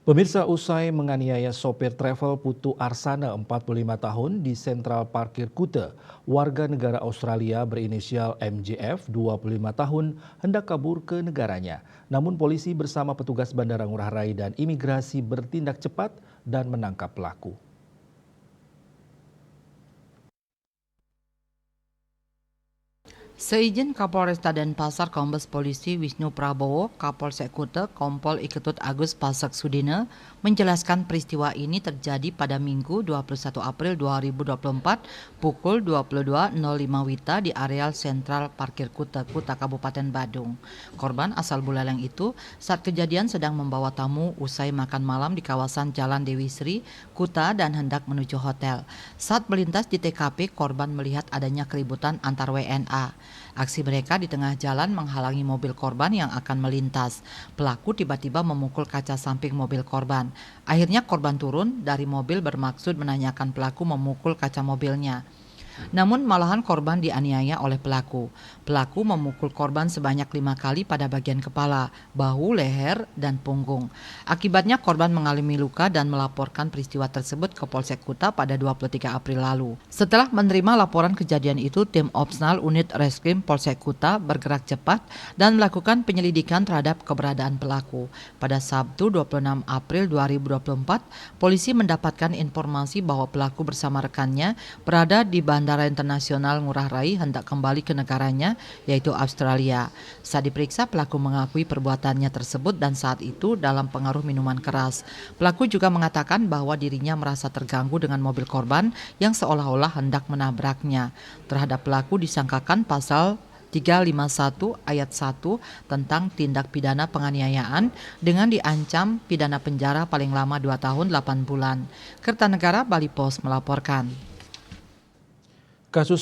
Pemirsa, usai menganiaya sopir travel Putu Arsana 45 tahun di Sentral Parkir Kuta, warga negara Australia berinisial MJF 25 tahun hendak kabur ke negaranya. Namun polisi bersama petugas Bandara Ngurah Rai dan imigrasi bertindak cepat dan menangkap pelaku. Seizin Kapolresta Denpasar Kombes Polisi Wisnu Prabowo, Kapolsek Kuta Kompol Iketut Agus Pasak Sudina menjelaskan peristiwa ini terjadi pada Minggu 21 April 2024 pukul 22.05 WITA di areal sentral parkir Kuta Kabupaten Badung. Korban asal Buleleng itu saat kejadian sedang membawa tamu usai makan malam di kawasan Jalan Dewi Sri, Kuta dan hendak menuju hotel. Saat melintas di TKP, korban melihat adanya keributan antar WNA. Aksi mereka di tengah jalan menghalangi mobil korban yang akan melintas. Pelaku tiba-tiba memukul kaca samping mobil korban. Akhirnya korban turun dari mobil bermaksud menanyakan pelaku memukul kaca mobilnya. Namun malahan korban dianiaya oleh pelaku. Pelaku memukul korban sebanyak 5 kali pada bagian kepala, bahu, leher, dan punggung. Akibatnya korban mengalami luka dan melaporkan peristiwa tersebut ke Polsek Kuta pada 23 April lalu. Setelah menerima laporan kejadian itu, tim Opsnal Unit Reskrim Polsek Kuta bergerak cepat dan melakukan penyelidikan terhadap keberadaan pelaku. Pada Sabtu 26 April 2024, polisi mendapatkan informasi bahwa pelaku bersama rekannya berada di Bandara Internasional Ngurah Rai hendak kembali ke negaranya, yaitu Australia. Saat diperiksa, pelaku mengakui perbuatannya tersebut dan saat itu dalam pengaruh minuman keras. Pelaku juga mengatakan bahwa dirinya merasa terganggu dengan mobil korban yang seolah-olah hendak menabraknya. Terhadap pelaku disangkakan pasal 351 ayat 1 tentang tindak pidana penganiayaan dengan diancam pidana penjara paling lama 2 tahun 8 bulan. Kertanegara Bali Post melaporkan. Kasus